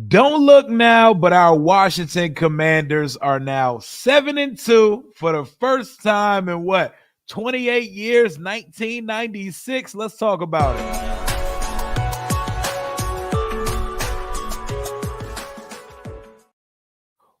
Don't look now, but our Washington Commanders are now 7-2 for the first time in 28 years, 1996. Let's talk about it.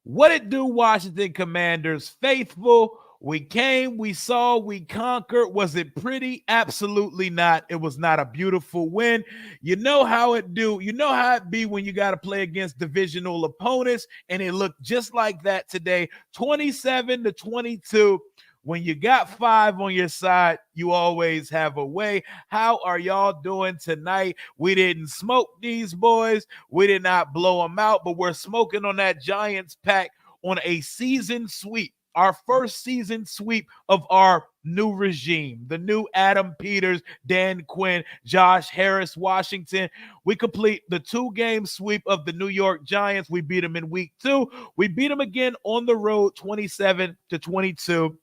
What it do, Washington Commanders faithful? We came, we saw, we conquered. Was it pretty? Absolutely not. It was not a beautiful win. You know how it do. You know how it be when you got to play against divisional opponents, and it looked just like that today, 27-22. When you got 5 on your side, you always have a way. How are y'all doing tonight? We didn't smoke these boys. We did not blow them out, but we're smoking on that Giants pack on a season sweep. Our first season sweep of our new regime, the new Adam Peters, Dan Quinn, Josh Harris, Washington. We complete the 2-game sweep of the New York Giants. We beat them in week 2. We beat them again on the road, 27-22.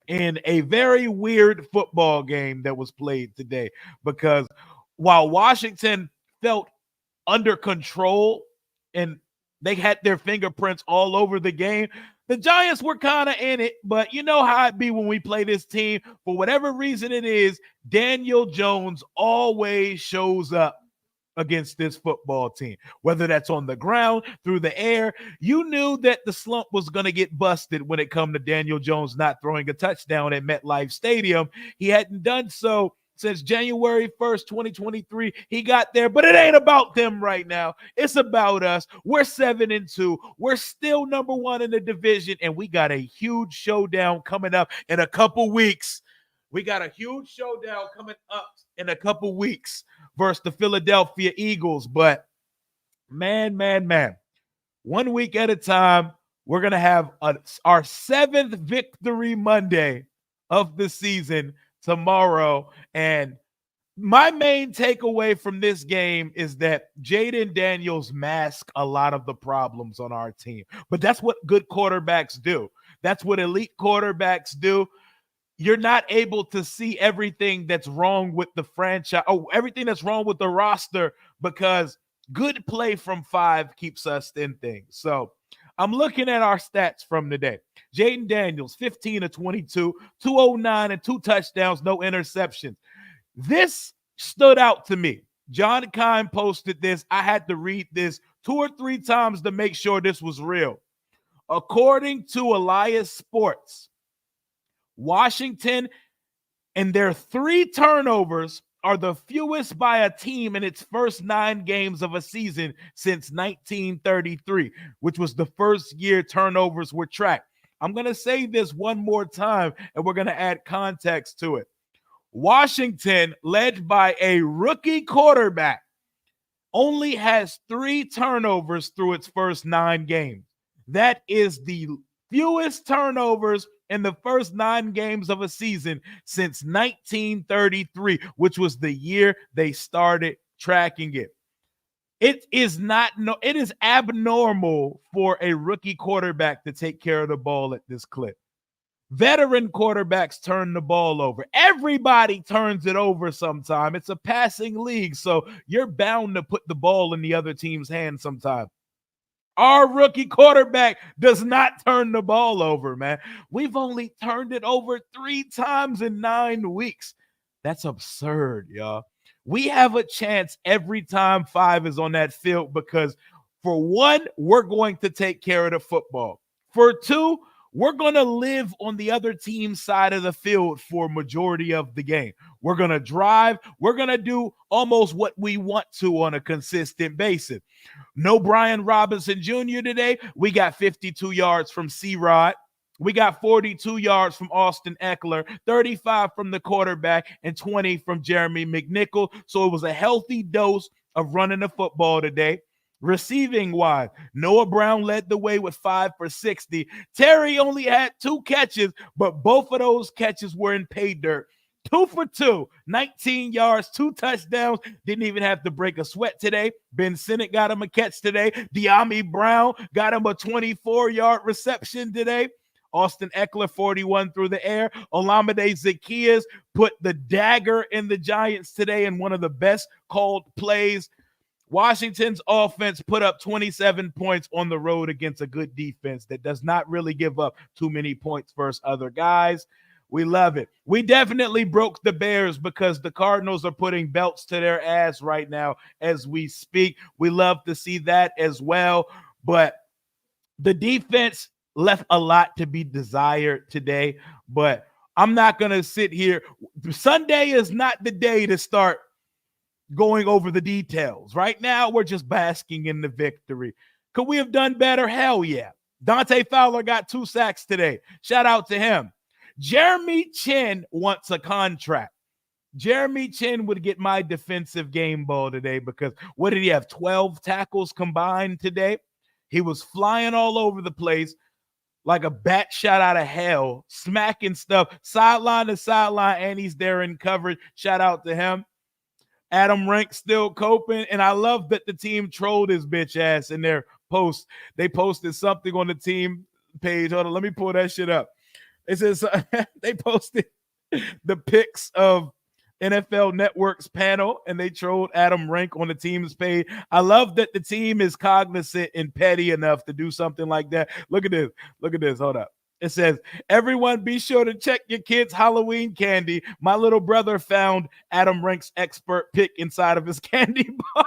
In a very weird football game that was played today, because while Washington felt under control and they had their fingerprints all over the game, the Giants were kind of in it. But you know how it be when we play this team. For whatever reason it is, Daniel Jones always shows up against this football team, whether that's on the ground, through the air. You knew that the slump was going to get busted when it come to Daniel Jones not throwing a touchdown at MetLife Stadium. He hadn't done so since January 1st, 2023. He got there, but it ain't about them right now. It's about us. We're 7-2. We're still number 1 in the division, and we got a huge showdown coming up in a couple weeks. We got a huge showdown coming up in a couple weeks versus the Philadelphia Eagles. But man, 1 week at a time, we're going to have our 7th victory Monday of the season tomorrow. And my main takeaway from this game is that Jaden Daniels masked a lot of the problems on our team. But that's what good quarterbacks do. That's what elite quarterbacks do. You're not able to see everything that's wrong with the franchise, everything that's wrong with the roster, because good play from 5 keeps us in things. So I'm looking at our stats from today. Jaden Daniels, 15-22, 209 and 2 touchdowns, no interceptions. This stood out to me. John Kine posted this. I had to read this 2 or 3 times to make sure this was real. According to Elias Sports, Washington and their 3 turnovers are the fewest by a team in its first 9 games of a season since 1933, which was the first year turnovers were tracked. I'm going to say this one more time, and we're going to add context to it. Washington, led by a rookie quarterback, only has 3 turnovers through its first 9 games. That is the fewest turnovers in the first 9 games of a season since 1933, which was the year they started tracking it. It is abnormal for a rookie quarterback to take care of the ball at this clip. Veteran quarterbacks turn the ball over. Everybody turns it over sometime. It's a passing league, so you're bound to put the ball in the other team's hands sometime. Our rookie quarterback does not turn the ball over, man. We've only turned it over 3 times in 9 weeks. That's absurd, y'all. We have a chance every time 5 is on that field because, for 1, we're going to take care of the football. For 2, we're going to live on the other team's side of the field for majority of the game. We're going to drive. We're going to do almost what we want to on a consistent basis. No Brian Robinson Jr. today. We got 52 yards from C-Rod. We got 42 yards from Austin Eckler, 35 from the quarterback, and 20 from Jeremy McNichol. So it was a healthy dose of running the football today. Receiving wise, Noah Brown led the way with 5 for 60. Terry only had 2 catches, but both of those catches were in pay dirt. 2 for 2, 19 yards, 2 touchdowns. Didn't even have to break a sweat today. Ben Sinnott got him a catch today. De'Ami Brown got him a 24-yard reception today. Austin Eckler, 41 through the air. Olamide Zaccheaus put the dagger in the Giants today in one of the best called plays. Washington's offense put up 27 points on the road against a good defense that does not really give up too many points versus other guys. We love it. We definitely broke the Bears because the Cardinals are putting belts to their ass right now as we speak. We love to see that as well. But the defense left a lot to be desired today. But I'm not going to sit here. Sunday is not the day to start going over the details. Right now, we're just basking in the victory. Could we have done better? Hell yeah. Dante Fowler got 2 sacks today. Shout out to him. Jeremy Chin wants a contract. Jeremy Chin would get my defensive game ball today because what did he have? 12 tackles combined today. He was flying all over the place like a bat shot out of hell, smacking stuff sideline to sideline, and he's there in coverage. Shout out to him. Adam Rank still coping, and I love that the team trolled his bitch ass in their post. They posted something on the team page. Hold on, let me pull that shit up. It says they posted the pics of NFL Network's panel, and they trolled Adam Rank on the team's page. I love that the team is cognizant and petty enough to do something like that. Look at this. Look at this. Hold up. It says, everyone be sure to check your kids' Halloween candy. My little brother found Adam Rank's expert pick inside of his candy bar.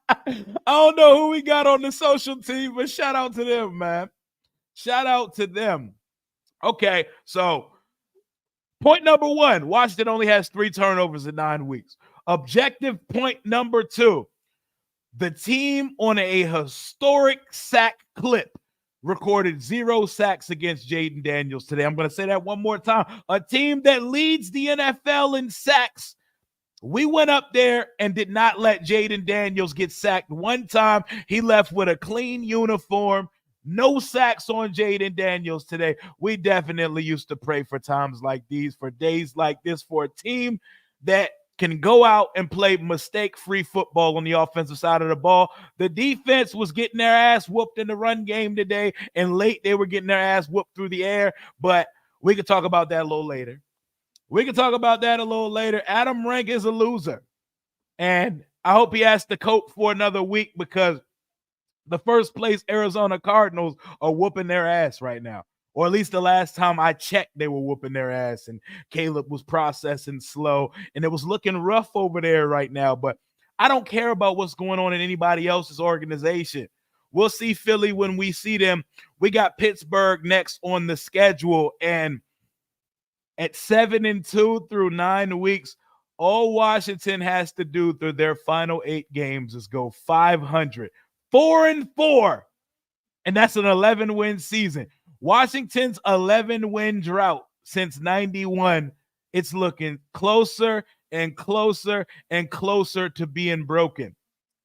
I don't know who we got on the social team, but shout out to them, man. Shout out to them. Okay, so point number 1, Washington only has 3 turnovers in 9 weeks. Objective point number 2, the team on a historic sack clip recorded 0 sacks against Jaden Daniels today. I'm going to say that one more time. A team that leads the NFL in sacks. We went up there and did not let Jaden Daniels get sacked one time. He left with a clean uniform. No sacks on Jaden Daniels today. We definitely used to pray for times like these, for days like this, for a team that can go out and play mistake-free football on the offensive side of the ball. The defense was getting their ass whooped in the run game today, and late they were getting their ass whooped through the air, but we could talk about that a little later. Adam Rank is a loser, and I hope he has to cope for another week because the first place Arizona Cardinals are whooping their ass right now. Or at least the last time I checked, they were whooping their ass, and Caleb was processing slow, and it was looking rough over there right now. But I don't care about what's going on in anybody else's organization. We'll see Philly when we see them. We got Pittsburgh next on the schedule, and at 7-2 through 9 weeks, all Washington has to do through their final 8 games is go 500, 4-4, and that's an 11-win season. Washington's 11-win drought since 91, it's looking closer and closer and closer to being broken.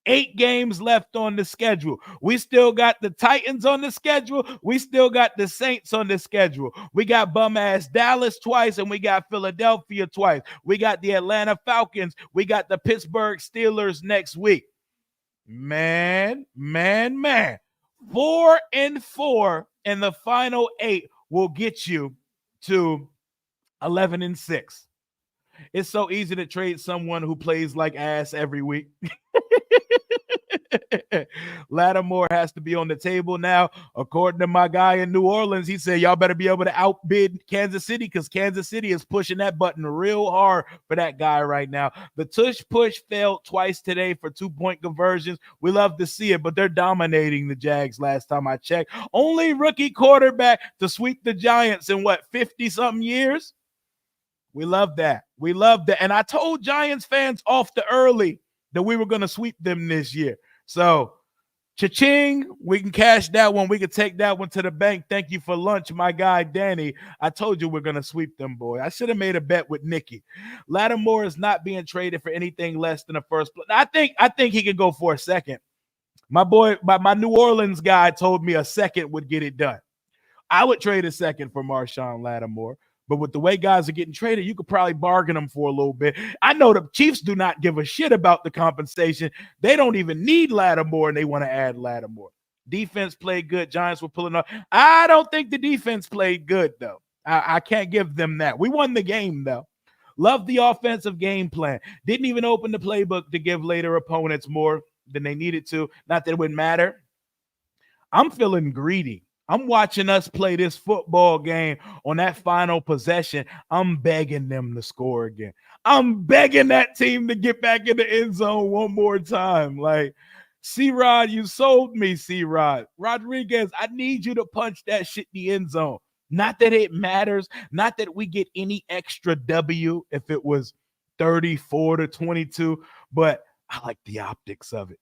8 games left on the schedule. We still got the Titans on the schedule. We still got the Saints on the schedule. We got bum-ass Dallas twice, and we got Philadelphia twice. We got the Atlanta Falcons. We got the Pittsburgh Steelers next week. Man. 4-4 in the final 8 will get you to 11-6. It's so easy to trade someone who plays like ass every week. Lattimore has to be on the table now. According to my guy in New Orleans, he said, y'all better be able to outbid Kansas City because Kansas City is pushing that button real hard for that guy right now. The tush push failed twice today for 2-point conversions. We love to see it, but they're dominating the Jags last time I checked. Only rookie quarterback to sweep the Giants in 50-something years? We love that. And I told Giants fans off the early that we were going to sweep them this year. So, cha-ching, we can cash that one. We can take that one to the bank. Thank you for lunch, my guy, Danny. I told you we're going to sweep them, boy. I should have made a bet with Nikki. Lattimore is not being traded for anything less than a first. I think he can go for a second. My boy, my New Orleans guy told me a second would get it done. I would trade a second for Marshawn Lattimore. But with the way guys are getting traded, you could probably bargain them for a little bit. I know the Chiefs do not give a shit about the compensation. They don't even need Lattimore, and they want to add Lattimore. Defense played good. Giants were pulling up. I don't think the defense played good, though. I can't give them that. We won the game, though. Love the offensive game plan. Didn't even open the playbook to give later opponents more than they needed to. Not that it would matter. I'm feeling greedy. I'm watching us play this football game on that final possession. I'm begging them to score again. I'm begging that team to get back in the end zone one more time. Like, C-Rod, you sold me, C-Rod. Rodriguez, I need you to punch that shit in the end zone. Not that it matters. Not that we get any extra W if it was 34-22, but I like the optics of it.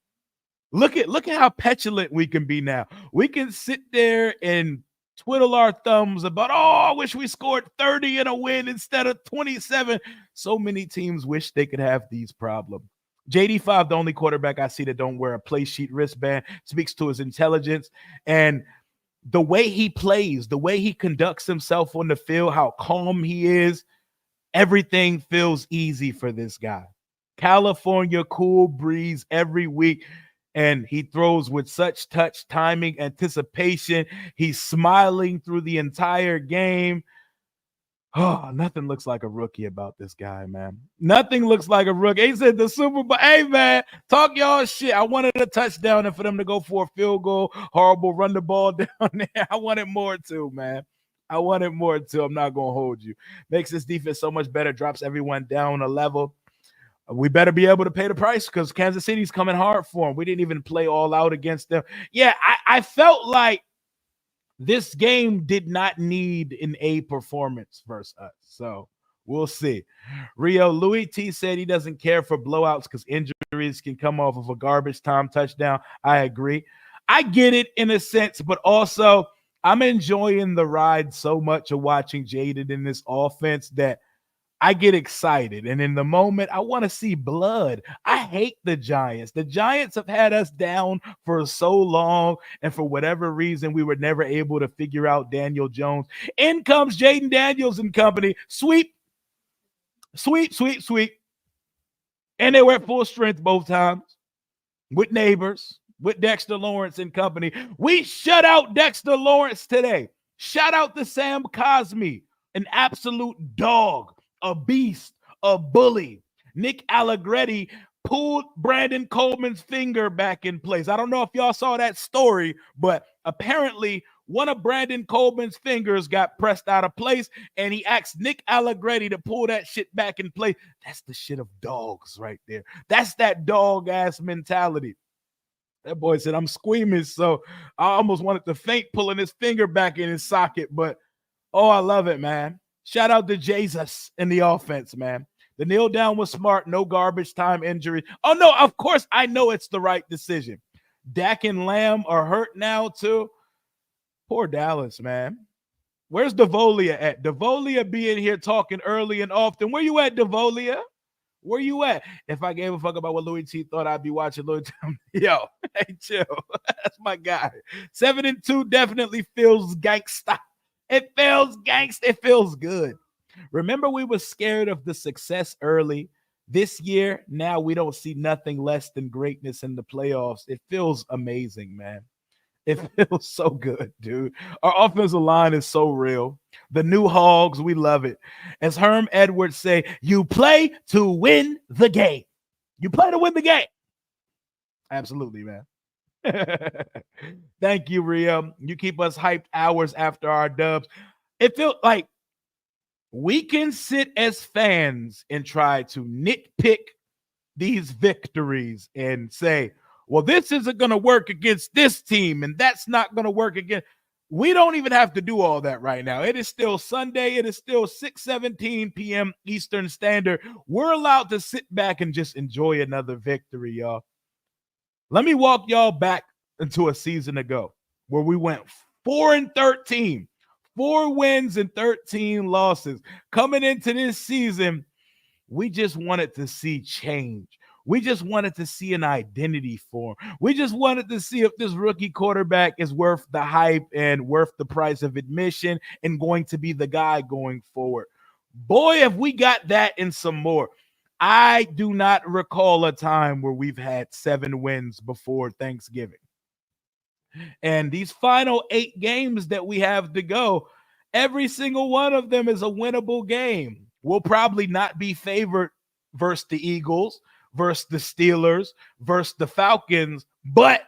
Look at how petulant we can be now. We can sit there and twiddle our thumbs about, oh, I wish we scored 30 in a win instead of 27. So many teams wish they could have these problems. JD5, the only quarterback I see that don't wear a play sheet wristband, speaks to his intelligence and the way he plays, the way he conducts himself on the field, how calm he is. Everything feels easy for this guy. California cool breeze every week. And he throws with such touch, timing, anticipation. He's smiling through the entire game. Oh, nothing looks like a rookie about this guy, man. Nothing looks like a rookie. He said the Super Bowl. Hey, man, talk y'all shit. I wanted a touchdown and for them to go for a field goal. Horrible, run the ball down there. I wanted more too, man. I wanted more too. I'm not going to hold you. Makes this defense so much better. Drops everyone down a level. We better be able to pay the price because Kansas City's coming hard for them. We didn't even play all out against them. Yeah, I felt like this game did not need an A performance versus us. So we'll see. Rio Louis T said he doesn't care for blowouts because injuries can come off of a garbage time touchdown. I agree. I get it in a sense, but also I'm enjoying the ride so much of watching Jaden in this offense that I get excited. And in the moment, I want to see blood. I hate the Giants. The Giants have had us down for so long. And for whatever reason, we were never able to figure out Daniel Jones. In comes Jaden Daniels and company. Sweep, sweep, sweep, sweep. And they were at full strength both times with neighbors, with Dexter Lawrence and company. We shut out Dexter Lawrence today. Shout out to Sam Cosmi, an absolute dog, a beast, a bully. Nick Allegretti pulled Brandon Coleman's finger back in place. I don't know if y'all saw that story, but apparently one of Brandon Coleman's fingers got pressed out of place, and he asked Nick Allegretti to pull that shit back in place. That's the shit of dogs right there. That's that dog-ass mentality. That boy said, I'm squeamish, so I almost wanted to faint pulling his finger back in his socket, but oh, I love it, man. Shout out to Jesus in the offense, man. The kneel down was smart, no garbage time injury. Oh, no, of course, I know it's the right decision. Dak and Lamb are hurt now, too. Poor Dallas, man. Where's Devolia at? Devolia being here talking early and often. Where you at, Devolia? Where you at? If I gave a fuck about what Louis T thought, I'd be watching Louis T. Yo, hey, chill. That's my guy. 7-2 definitely feels gangsta. It feels gangsta. It feels good. Remember, we were scared of the success early. This year, now we don't see nothing less than greatness in the playoffs. It feels amazing, man. It feels so good, dude. Our offensive line is so real. The new Hogs, we love it. As Herm Edwards say, you play to win the game. You play to win the game. Absolutely, man. Thank you, Rio. You keep us hyped hours after our dubs. It feels like we can sit as fans and try to nitpick these victories and say, well, this isn't going to work against this team, and that's not going to work again. We don't even have to do all that right now. It is still Sunday. It is still 6:17 p.m. Eastern Standard. We're allowed to sit back and just enjoy another victory, y'all. Let me walk y'all back into a season ago where we went 4-13, 4 wins and 13 losses. Coming into this season, we just wanted to see change. We just wanted to see an identity form. We just wanted to see if this rookie quarterback is worth the hype and worth the price of admission and going to be the guy going forward. Boy, have we got that and some more. I do not recall a time where we've had 7 wins before Thanksgiving. And these final 8 games that we have to go, every single one of them is a winnable game. We'll probably not be favored versus the Eagles, versus the Steelers, versus the Falcons, but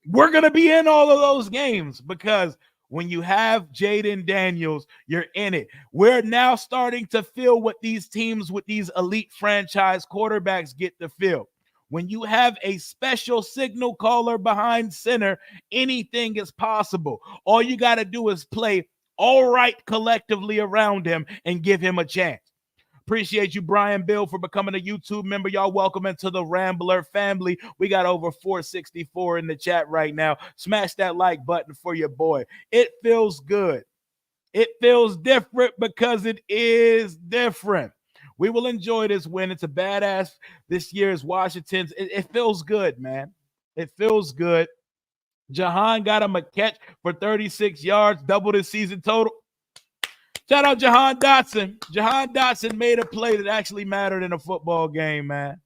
we're going to be in all of those games because when you have Jaden Daniels, you're in it. We're now starting to feel what these teams with these elite franchise quarterbacks get to feel. When you have a special signal caller behind center, anything is possible. All you got to do is play all right collectively around him and give him a chance. Appreciate you, Brian Bill, for becoming a YouTube member. Y'all welcome into the Rambler family. We got over 464 in the chat right now. Smash that like button for your boy. It feels good. It feels different because it is different. We will enjoy this win. It's a badass this year's Washington's. It feels good, man. It feels good. Jahan got him a catch for 36 yards, doubled his season total. Shout out Jahan Dotson. Jahan Dotson made a play that actually mattered in a football game, man.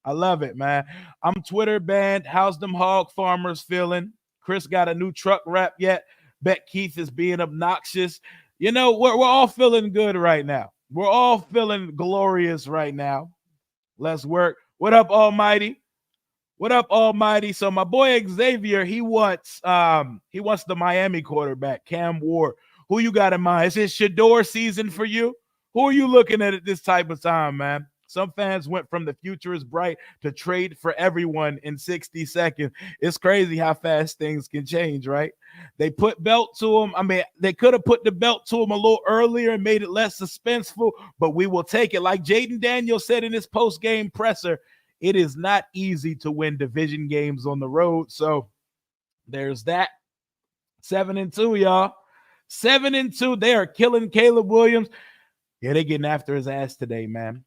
I love it, man. I'm Twitter banned. How's them hog farmers feeling? Chris got a new truck wrap yet. Bet Keith is being obnoxious. You know, we're all feeling good right now. We're all feeling glorious right now. Let's work. What up, Almighty? What up, Almighty? So my boy Xavier, he wants the Miami quarterback, Cam Ward. Who you got in mind? Is it Shador season for you? Who are you looking at this type of time, man? Some fans went from the future is bright to trade for everyone in 60 seconds. It's crazy how fast things can change, right? They put belt to him. I mean, they could have put the belt to him a little earlier and made it less suspenseful, but we will take it. Like Jaden Daniels said in his post-game presser, it is not easy to win division games on the road. So there's that. 7-2, y'all. 7-2. They are killing Caleb Williams. Yeah, they getting after his ass today, man.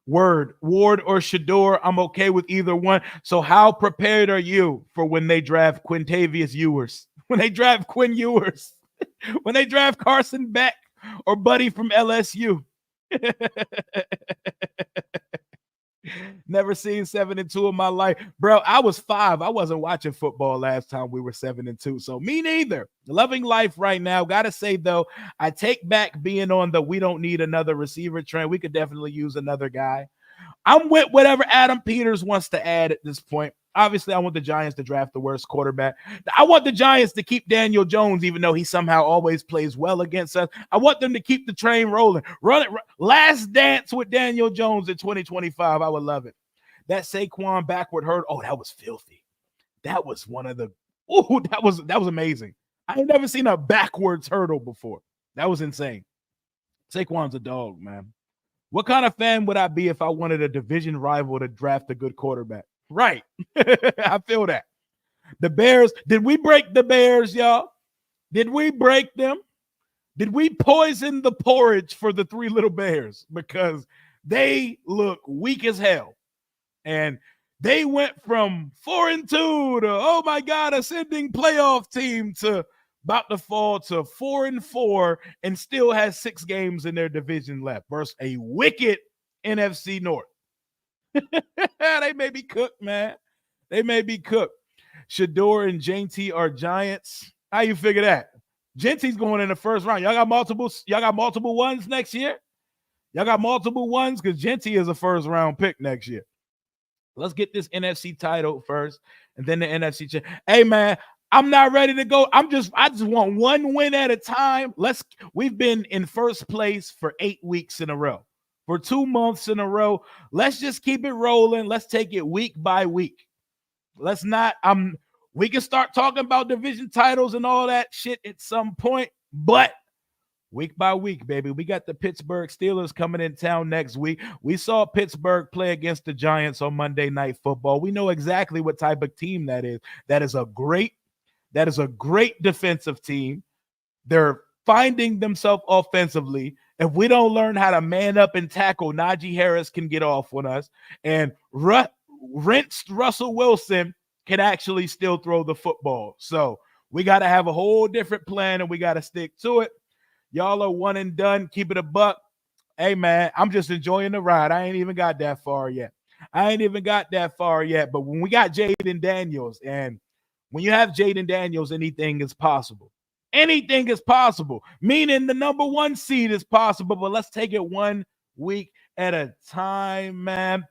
Ward or Shador, I'm okay with either one. So how prepared are you for when they draft Quintavious Ewers? When they draft Quinn Ewers? When they draft Carson Beck or Buddy from LSU? Never seen 7-2 in my life. Bro, I was 5. I wasn't watching football last time we were 7-2. So me neither. Loving life right now. Gotta say, though, I take back being on the we don't need another receiver train. We could definitely use another guy. I'm with whatever Adam Peters wants to add at this point. Obviously, I want the Giants to draft the worst quarterback. I want the Giants to keep Daniel Jones, even though he somehow always plays well against us. I want them to keep the train rolling. Run it. Last dance with Daniel Jones in 2025. I would love it. That Saquon backward hurt. Oh, that was filthy. That was one of the. Oh, that was amazing. I ain't never seen a backwards hurdle before. That was insane. Saquon's a dog, man. What kind of fan would I be if I wanted a division rival to draft a good quarterback? Right. I feel that. The Bears, did we break the Bears, y'all? Did we break them? Did we poison the porridge for the three little Bears? Because they look weak as hell. And they went from 4-2 to, oh my God, ascending playoff team to about to fall to 4-4 and still has 6 games in their division left versus a wicked NFC North. They may be cooked, man. They may be cooked. Shador and JT are Giants. How you figure that? JT's going in the first round. Y'all got multiple ones next year? Y'all got multiple ones? Because JT is a first round pick next year. Let's get this NFC title first and then the NFC. Hey, man, I'm not ready to go. I just want one win at a time. We've been in first place for 8 weeks in a row. For 2 months in a row. Let's just keep it rolling. Let's take it week by week. Let's not we can start talking about division titles and all that shit at some point, but week by week, baby. We got the Pittsburgh Steelers coming in town next week. We saw Pittsburgh play against the Giants on Monday Night Football. We know exactly what type of team that is. That is a great defensive team. They're finding themselves offensively. If we don't learn how to man up and tackle, Najee Harris can get off on us. And rinsed Russell Wilson can actually still throw the football. So we got to have a whole different plan, and we got to stick to it. Y'all are one and done. Keep it a buck. Hey, man, I'm just enjoying the ride. I ain't even got that far yet. But when we got Jaden Daniels, and when you have Jaden Daniels, anything is possible. Anything is possible, meaning the number one seed is possible, but let's take it 1 week at a time, man.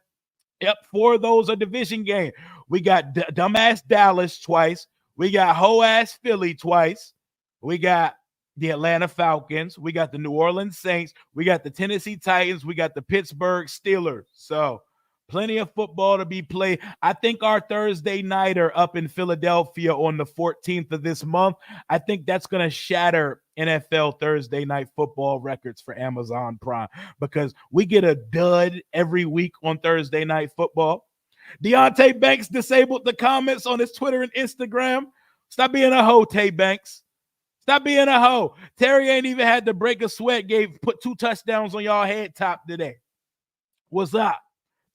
Yep, 4 of those are division game. We got dumbass Dallas twice. We got hoe ass Philly twice. We got the Atlanta Falcons. We got the New Orleans Saints. We got the Tennessee Titans. We got the Pittsburgh Steelers. So plenty of football to be played. I think our Thursday nighter up in Philadelphia on the 14th of this month, I think that's going to shatter NFL Thursday night football records for Amazon Prime because we get a dud every week on Thursday night football. Deontay Banks disabled the comments on his Twitter and Instagram. Stop being a hoe, Tay Banks. Stop being a hoe. Terry ain't even had to break a sweat. Put 2 touchdowns on y'all head top today. What's up?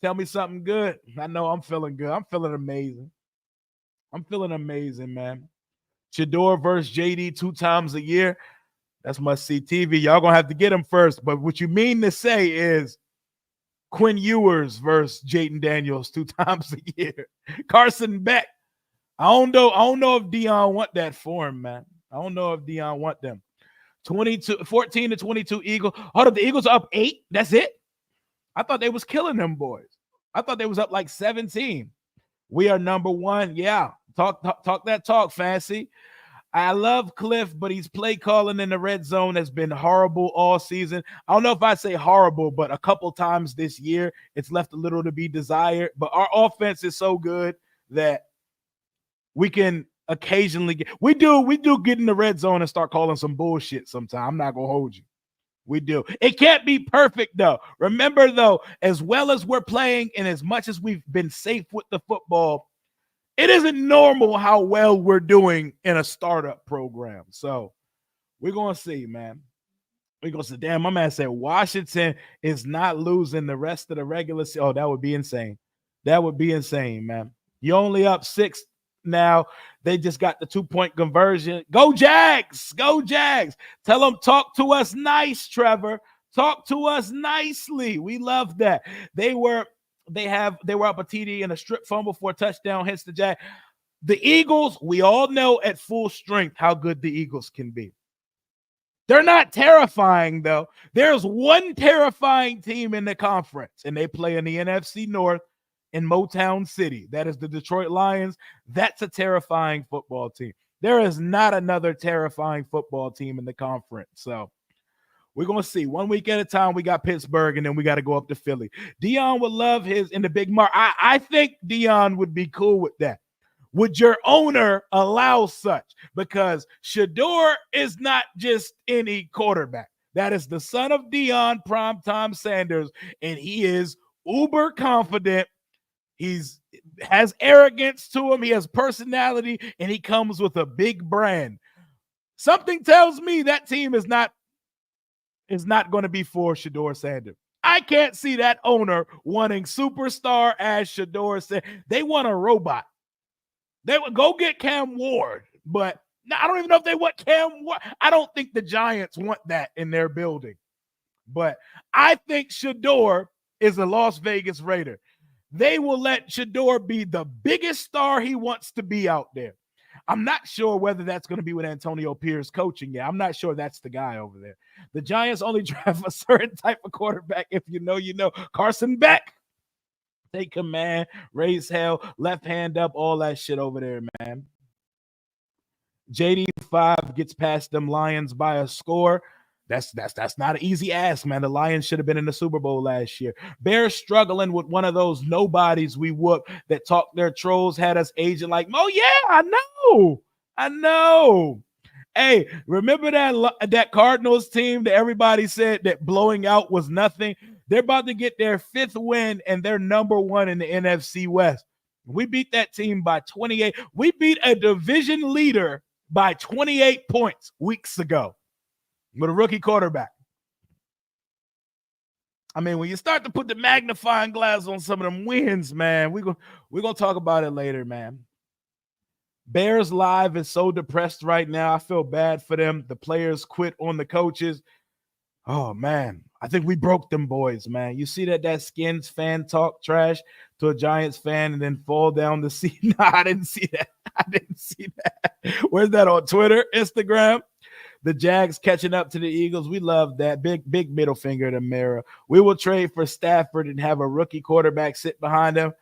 Tell me something good. I know I'm feeling good. I'm feeling amazing. I'm feeling amazing, man. Shador versus JD 2 times a year. That's must-see TV. Y'all going to have to get him first. But what you mean to say is Quinn Ewers versus Jaden Daniels 2 times a year. Carson Beck. I don't know if Dion want that for him, man. I don't know if Dion want them. 14 to 22 Eagles. Hold up, the Eagles are up 8. That's it? I thought they was killing them boys. I thought they was up like 17. We are number 1. Yeah. Talk that talk, Fancy. I love Cliff, but he's play calling in the red zone has been horrible all season. I don't know if I say horrible, but a couple times this year, it's left a little to be desired. But our offense is so good that we can occasionally we do get in the red zone and start calling some bullshit sometime. I'm not gonna hold you. We do. It can't be perfect, though. Remember, though, as well as we're playing and as much as we've been safe with the football, it isn't normal how well we're doing in a startup program. So we're going to see, man. We're going to say, damn, my man said Washington is not losing the rest of the regular season. Oh, that would be insane. That would be insane, man. You're only up 6 now. They just got the 2-point conversion. Go Jags. Go Jags. Tell them talk to us nice, Trevor. Talk to us nicely. We love that. They were up a TD and a strip fumble for a touchdown hits the Jag. The Eagles, we all know at full strength how good the Eagles can be. They're not terrifying, though. There's one terrifying team in the conference, and they play in the NFC North in Motown City. That is the Detroit Lions. That's a terrifying football team. There is not another terrifying football team in the conference. So we're going to see. 1 week at a time, we got Pittsburgh, and then we got to go up to Philly. Dion would love his in the big mark. I think Dion would be cool with that. Would your owner allow such? Because Shador is not just any quarterback. That is the son of Dion Primetime Sanders, and he is uber confident. Has arrogance to him. He has personality, and he comes with a big brand. Something tells me that team is not going to be for Shador Sanders. I can't see that owner wanting superstar as Shador Sanders. They want a robot. They would go get Cam Ward, but I don't even know if they want Cam Ward. I don't think the Giants want that in their building. But I think Shador is a Las Vegas Raider. They will let Shador be the biggest star he wants to be out there. I'm not sure whether that's going to be with Antonio Pierce coaching. Yeah, I'm not sure that's the guy over there. The Giants only draft a certain type of quarterback. If you know, you know. Carson Beck. Take command, raise hell, left hand up, all that shit over there, man. JD5 gets past them Lions by a score. That's not an easy ask, man. The Lions should have been in the Super Bowl last year. Bears struggling with one of those nobodies we whooped that talked their trolls, had us aging like, oh, yeah, I know. Hey, remember that Cardinals team that everybody said that blowing out was nothing? They're about to get their 5th win, and they're number 1 in the NFC West. We beat that team by 28. We beat a division leader by 28 points weeks ago with a rookie quarterback. I mean, when you start to put the magnifying glass on some of them wins, man, we're gonna talk about it later, man. Bears Live is so depressed right now. I feel bad for them. The players quit on the coaches. Oh, man. I think we broke them boys, man. You see that Skins fan talk trash to a Giants fan and then fall down the seat? No, I didn't see that. I didn't see that. Where's that on Twitter, Instagram? The Jags catching up to the Eagles. We love that. Big middle finger to Mara. We will trade for Stafford and have a rookie quarterback sit behind him.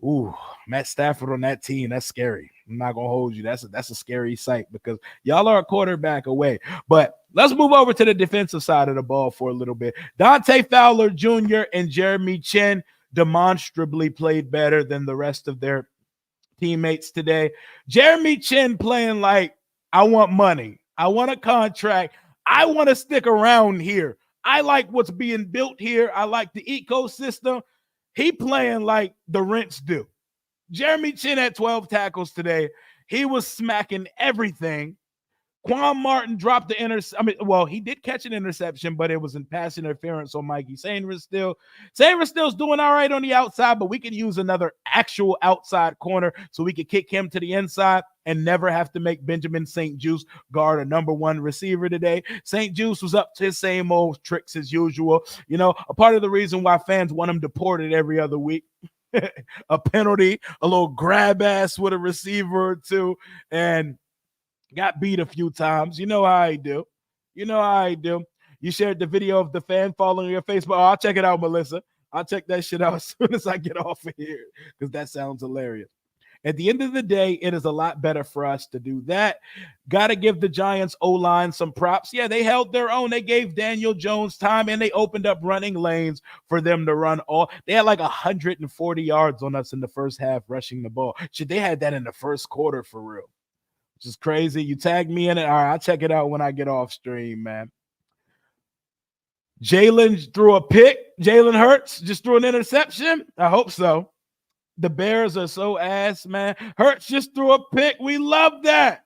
Ooh, Matt Stafford on that team. That's scary. I'm not gonna hold you. That's a scary sight because y'all are a quarterback away. But let's move over to the defensive side of the ball for a little bit. Dante Fowler Jr. and Jeremy Chin demonstrably played better than the rest of their teammates today. Jeremy Chin playing like, I want money. I want a contract. I want to stick around here. I like what's being built here. I like the ecosystem. He playing like the Rents do. Jeremy Chin had 12 tackles today. He was smacking everything. Quan Martin dropped the he did catch an interception, but it was in pass interference on Mikey Sainristil still. Sainristill's doing all right on the outside, but we could use another actual outside corner so we could kick him to the inside and never have to make Benjamin St. Juice guard a number one receiver today. St. Juice was up to his same old tricks as usual. You know, a part of the reason why fans want him deported every other week. A penalty, a little grab ass with a receiver or two, and got beat a few times. You know how I do. You shared the video of the fan falling on your Facebook. Oh, I'll check it out, Melissa. I'll check that shit out as soon as I get off of here because that sounds hilarious. At the end of the day, it is a lot better for us to do that. Got to give the Giants O-line some props. Yeah, they held their own. They gave Daniel Jones time, and they opened up running lanes for them to run all. They had like 140 yards on us in the first half rushing the ball. Shit, they had that in the first quarter for real, which is crazy. You tagged me in it. All right, I'll check it out when I get off stream, man. Jalen threw a pick. Jalen Hurts just threw an interception. I hope so. The Bears are so ass, man. Hurts just threw a pick. We love that.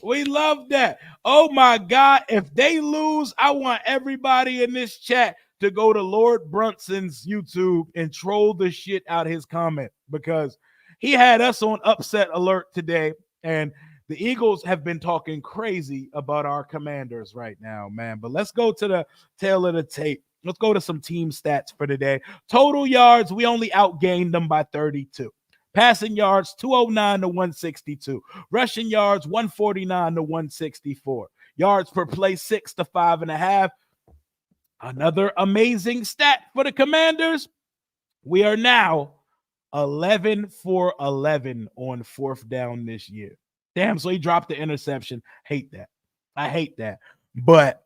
Oh, my God. If they lose, I want everybody in this chat to go to Lord Brunson's YouTube and troll the shit out of his comment because he had us on upset alert today, and the Eagles have been talking crazy about our Commanders right now, man. But let's go to the tail of the tape. Let's go to some team stats for today. Total yards, we only outgained them by 32. Passing yards, 209 to 162. Rushing yards, 149 to 164. Yards per play, 6 to 5.5. Another amazing stat for the Commanders. We are now 11 for 11 on fourth down this year. Damn, so he dropped the interception. I hate that. But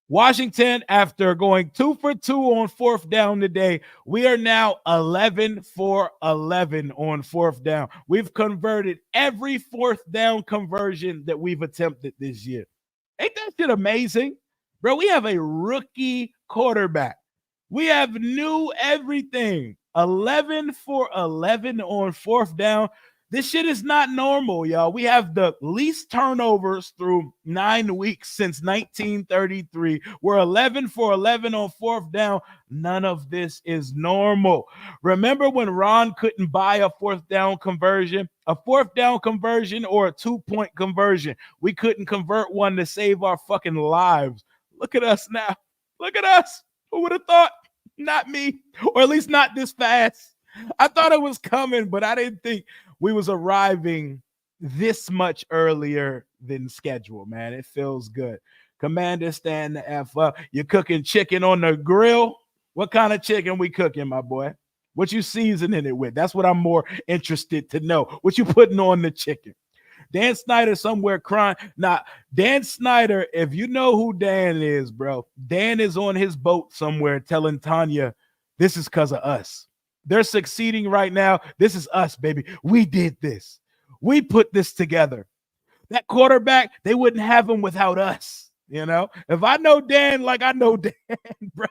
Washington, after going 2 for 2 on fourth down today, we are now 11 for 11 on fourth down. We've converted every fourth down conversion that we've attempted this year. Ain't that shit amazing? Bro, we have a rookie quarterback. We have new everything. 11 for 11 on fourth down. This shit is not normal, y'all. We have the least turnovers through 9 weeks since 1933. We're 11 for 11 on fourth down. None of this is normal. Remember when Ron couldn't buy a fourth down conversion? A fourth down conversion or a 2-point conversion. We couldn't convert one to save our fucking lives. Look at us now. Look at us. Who would have thought? Not me, or at least not this fast. I thought it was coming, but I didn't think we was arriving this much earlier than scheduled, man. It feels good. Commander, stand the F up. You're cooking chicken on the grill. What kind of chicken we cooking, my boy? What you seasoning it with? That's what I'm more interested to know. What you putting on the chicken? Dan Snyder somewhere crying. Nah, Dan Snyder, if you know who Dan is, bro, Dan is on his boat somewhere telling Tanya, this is because of us. They're succeeding right now. This is us, baby. We did this. We put this together. That quarterback, they wouldn't have him without us. You know, if I know Dan like I know Dan, bro,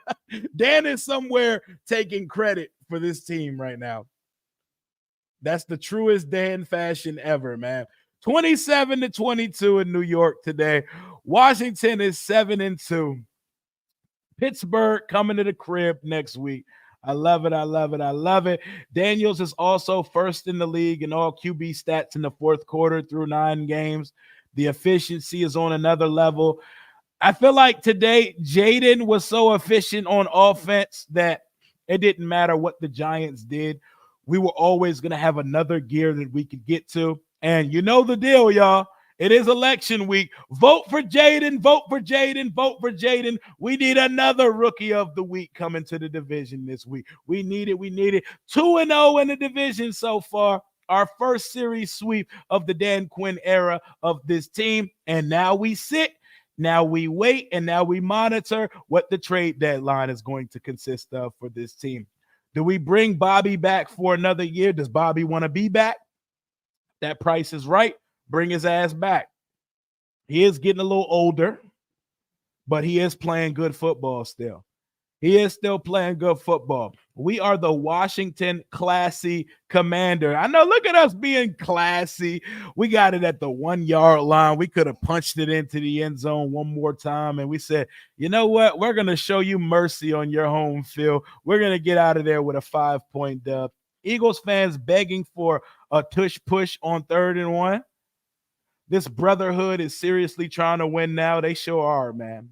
Dan is somewhere taking credit for this team right now. That's the truest Dan fashion ever, man. 27 to 22 in New York today. Washington is 7-2. Pittsburgh coming to the crib next week. I love it. Daniels is also first in the league in all QB stats in the fourth quarter through 9 games. The efficiency is on another level. I feel like today Jaden was so efficient on offense that it didn't matter what the Giants did. We were always going to have another gear that we could get to. And you know the deal, y'all. It is election week. Vote for Jaden. Vote for Jaden. Vote for Jaden. We need another rookie of the week coming to the division this week. We need it. We need it. 2-0 in the division so far. Our first series sweep of the Dan Quinn era of this team. And now we sit. Now we wait. And now we monitor what the trade deadline is going to consist of for this team. Do we bring Bobby back for another year? Does Bobby want to be back? That price is right. Bring his ass back. He is getting a little older, but he is playing good football still. He is still playing good football. We are the Washington Classy Commander. I know, look at us being classy. We got it at the 1 yard line. We could have punched it into the end zone one more time. And we said, you know what? We're going to show you mercy on your home field. We're going to get out of there with a 5-point dub. Eagles fans begging for a tush push on 3rd and 1. This brotherhood is seriously trying to win now. They sure are, man.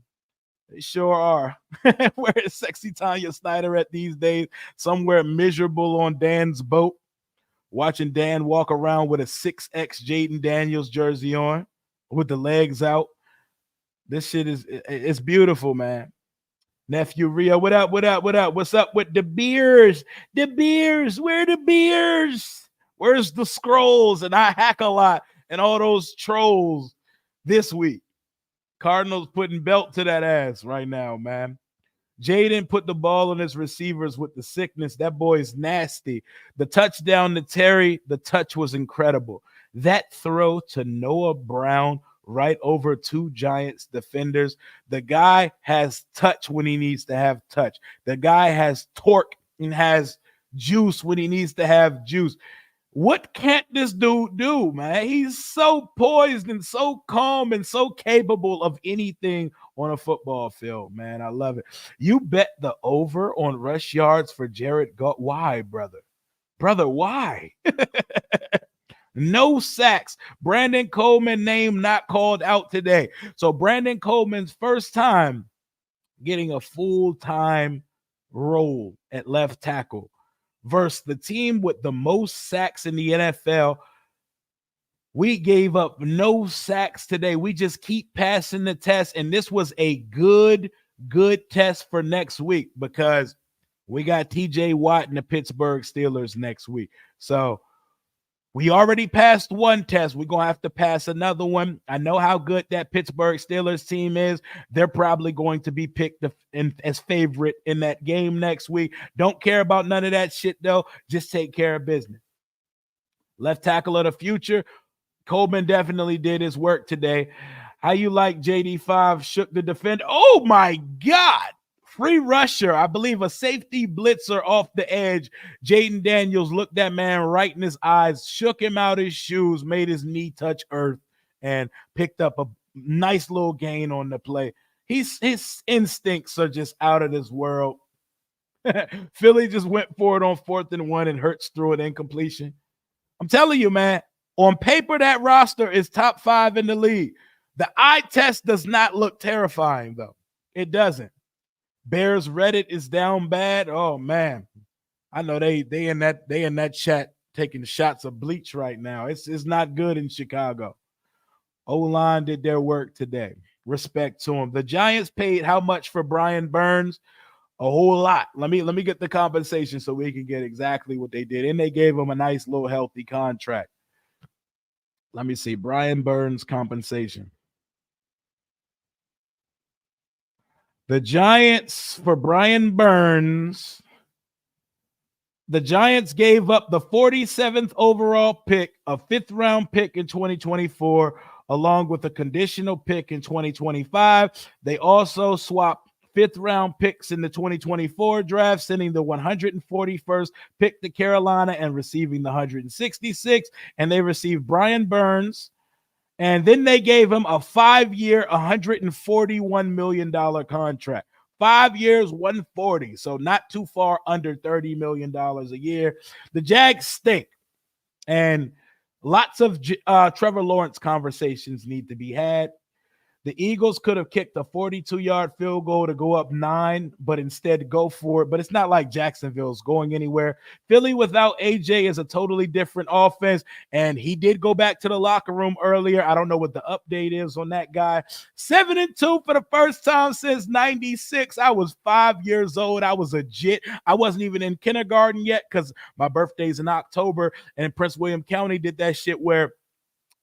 They sure are. Where is sexy Tanya Snyder at these days? Somewhere miserable on Dan's boat, watching Dan walk around with a 6X Jaden Daniels jersey on with the legs out. This shit it's beautiful, man. Nephew Rio, what up, what up, what up? What's up with the beers? The beers, where the beers? Where's the scrolls? And I hack a lot and all those trolls this week. Cardinals putting belt to that ass right now, man. Jaden put the ball on his receivers with the sickness. That boy is nasty. The touchdown to Terry, the touch was incredible. That throw to Noah Brown right over 2 Giants defenders. The guy has touch when he needs to have touch. The guy has torque and has juice when he needs to have juice. What can't this dude do, man? He's so poised and so calm and so capable of anything on a football field, man. I love it. You bet the over on rush yards for Jared Goff. Why, brother? Brother, why? No sacks. Brandon Coleman name not called out today. So Brandon Coleman's first time getting a full-time role at left tackle versus the team with the most sacks in the NFL. We gave up no sacks today. We just keep passing the test. And this was a good test for next week because we got TJ Watt and the Pittsburgh Steelers next week. So we already passed one test. We're going to have to pass another one. I know how good that Pittsburgh Steelers team is. They're probably going to be picked as favorite in that game next week. Don't care about none of that shit, though. Just take care of business. Left tackle of the future, Coleman definitely did his work today. How you like JD5 shook the defender? Oh, my God. Free rusher, I believe a safety blitzer off the edge. Jaden Daniels looked that man right in his eyes, shook him out his shoes, made his knee touch earth, and picked up a nice little gain on the play. His instincts are just out of this world. Philly just went for it on 4th and 1 and Hurts threw an incompletion. I'm telling you, man, on paper, that roster is top 5 in the league. The eye test does not look terrifying, though. It doesn't. Bears Reddit is down bad. Oh man, I know they in that chat taking shots of bleach right now. It's not good in Chicago. O-line did their work today. Respect to them. The Giants paid how much for Brian Burns? A whole lot. Let me get the compensation so we can get exactly what they did. And they gave him a nice little healthy contract. Let me see. Brian Burns compensation. The Giants, for Brian Burns, the Giants gave up the 47th overall pick, a 5th-round pick in 2024, along with a conditional pick in 2025. They also swapped 5th-round picks in the 2024 draft, sending the 141st pick to Carolina and receiving the 166th. And they received Brian Burns. And then they gave him a 5-year, $141 million contract. 5 years, 140. So not too far under $30 million a year. The Jags stink. And lots of Trevor Lawrence conversations need to be had. The Eagles could have kicked a 42-yard field goal to go up 9, but instead go for it. But it's not like Jacksonville's going anywhere. Philly without AJ is a totally different offense, and he did go back to the locker room earlier. I don't know what the update is on that guy. 7-2 for the first time since 96. I was 5 years old. I was a jit. I wasn't even in kindergarten yet because my birthday's in October, and Prince William County did that shit where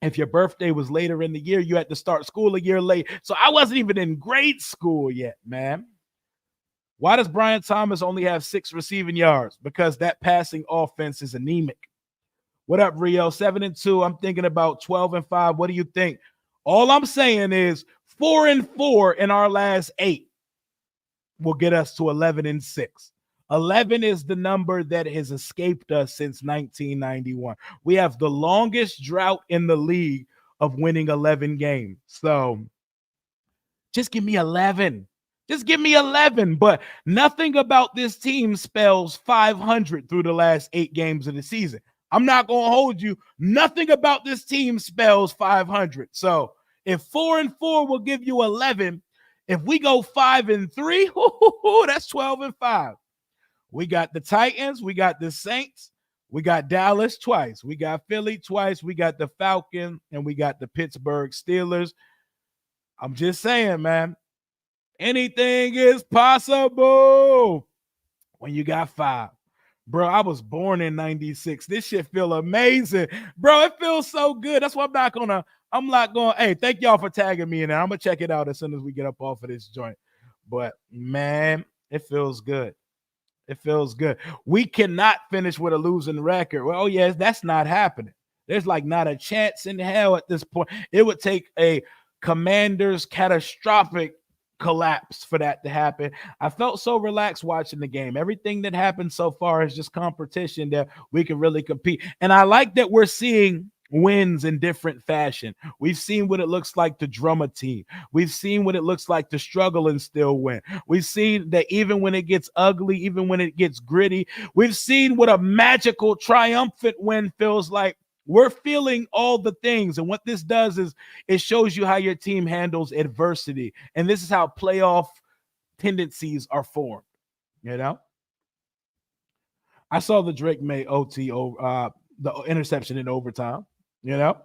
if your birthday was later in the year, you had to start school a year late. So I wasn't even in grade school yet, man. Why does Brian Thomas only have 6 receiving yards? Because that passing offense is anemic. What up, Rio? 7-2. I'm thinking about 12-5. What do you think? All I'm saying is 4-4 in our last 8 will get us to 11-6. 11 is the number that has escaped us since 1991. We have the longest drought in the league of winning 11 games. So just give me 11. Just give me 11. But nothing about this team spells 500 through the last 8 games of the season. I'm not going to hold you. Nothing about this team spells 500. So if 4-4 will give you 11, if we go 5-3, that's 12-5. We got the Titans, we got the Saints, we got Dallas twice, we got Philly twice, we got the Falcons, and we got the Pittsburgh Steelers. I'm just saying, man, anything is possible when you got 5. Bro, I was born in 96. This shit feel amazing. Bro, it feels so good. That's why I'm not going, hey, thank y'all for tagging me in there. I'm going to check it out as soon as we get up off of this joint. But, man, it feels good. It feels good. We cannot finish with a losing record. Well, yes, that's not happening. There's like not a chance in hell at this point. It would take a Commanders catastrophic collapse for that to happen. I felt so relaxed watching the game. Everything that happened so far is just competition that we can really compete. And I like that we're seeing wins in different fashion. We've seen what it looks like to drum a team. We've seen what it looks like to struggle and still win. We've seen that even when it gets ugly, even when it gets gritty, we've seen what a magical, triumphant win feels like. We're feeling all the things. And what this does is it shows you how your team handles adversity. And this is how playoff tendencies are formed. You know? I saw the Drake May the interception in overtime. You know,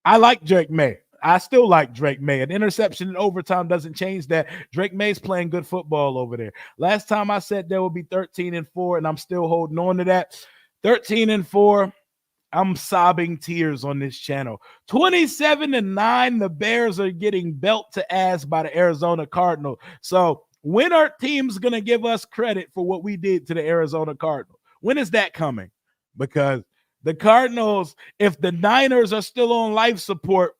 I like Drake May. I still like Drake May. An interception in overtime doesn't change that. Drake May's playing good football over there. Last time I said there will be 13-4, and I'm still holding on to that. 13-4. I'm sobbing tears on this channel. 27-9. The Bears are getting belt to ass by the Arizona Cardinals. So when are teams going to give us credit for what we did to the Arizona Cardinals? When is that coming? Because the Cardinals, if the Niners are still on life support,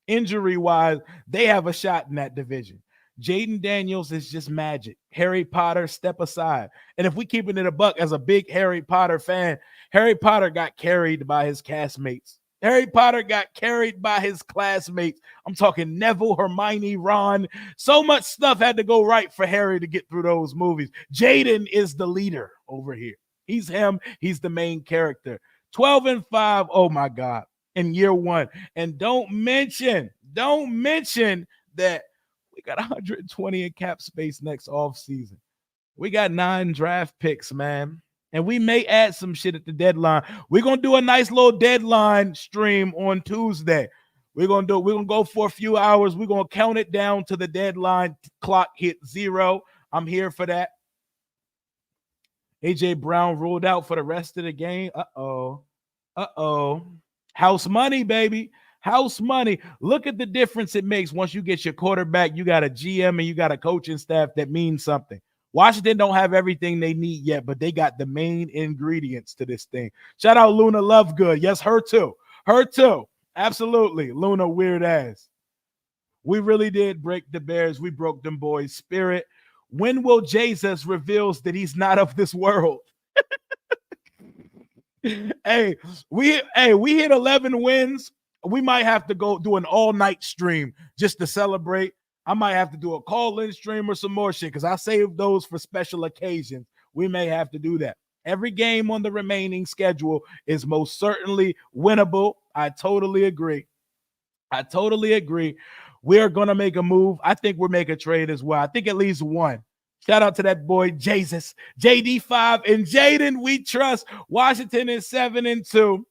injury-wise, they have a shot in that division. Jaden Daniels is just magic. Harry Potter, step aside. And if we keep it in a buck, as a big Harry Potter fan, Harry Potter got carried by his castmates. Harry Potter got carried by his classmates. I'm talking Neville, Hermione, Ron. So much stuff had to go right for Harry to get through those movies. Jaden is the leader over here. He's him. He's the main character. 12-5. Oh my God. In year 1. And don't mention that we got 120 in cap space next offseason. We got 9 draft picks, man. And we may add some shit at the deadline. We're gonna do a nice little deadline stream on Tuesday. We're gonna go for a few hours. We're gonna count it down to the deadline clock hit 0. I'm here for that. AJ Brown ruled out for the rest of the game. Uh-oh. House money, baby. House money. Look at the difference it makes once you get your quarterback. You got a GM and you got a coaching staff that means something. Washington don't have everything they need yet, but they got the main ingredients to this thing. Shout out Luna Lovegood. Yes, her too. Her too. Absolutely. Luna, weird ass. We really did break the Bears. We broke them boys' spirit. When will Jesus reveals that he's not of this world? Hey, we hit 11 wins. We might have to go do an all-night stream just to celebrate. I might have to do a call-in stream or some more shit because I saved those for special occasions. We may have to do that. Every game on the remaining schedule is most certainly winnable. I totally agree. We're going to make a move. I think we're making a trade as well. I think at least one. Shout out to that boy, Jesus. JD5 and Jaden, we trust. Washington is 7-2.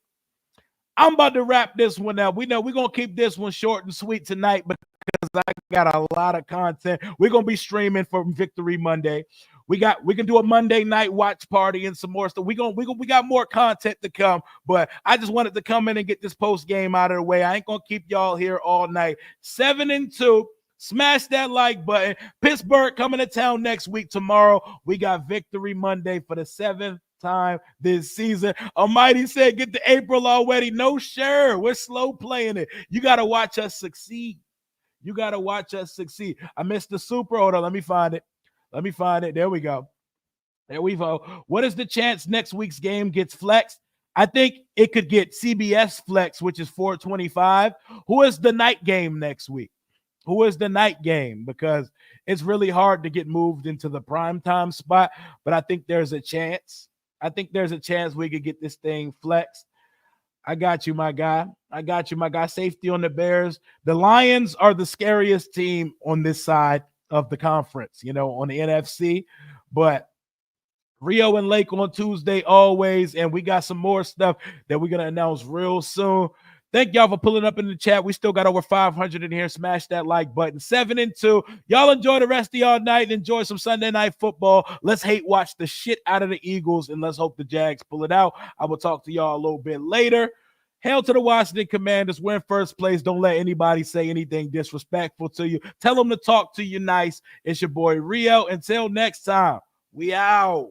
I'm about to wrap this one up. We know we're going to keep this one short and sweet tonight because I got a lot of content. We're going to be streaming from Victory Monday. We can do a Monday night watch party and some more stuff. We got more content to come, but I just wanted to come in and get this post game out of the way. I ain't going to keep y'all here all night. 7-2. Smash that like button. Pittsburgh coming to town next week. Tomorrow, we got Victory Monday for the 7th time this season. Almighty said, get to April already. No, sure. We're slow playing it. You got to watch us succeed. You got to watch us succeed. I missed the super. Hold on. Let me find it. There we go. There we go. What is the chance next week's game gets flexed? I think it could get CBS flex, which is 425. Who is the night game next week? Who is the night game? Because it's really hard to get moved into the primetime spot, but I think there's a chance. We could get this thing flexed. I got you, my guy. Safety on the Bears. The Lions are the scariest team on this side of the conference, on the NFC. But Rio and Lake on Tuesday always, and we got some more stuff that we're going to announce real soon. Thank y'all for pulling up in the chat. We still got over 500 in here. Smash that like button. 7-2. Y'all enjoy the rest of y'all night. Enjoy some Sunday night football. Let's hate watch the shit out of the Eagles, and let's hope the Jags pull it out. I will talk to y'all a little bit later. Hail to the Washington Commanders. We're in first place. Don't let anybody say anything disrespectful to you. Tell them to talk to you nice. It's your boy Rio. Until next time, we out.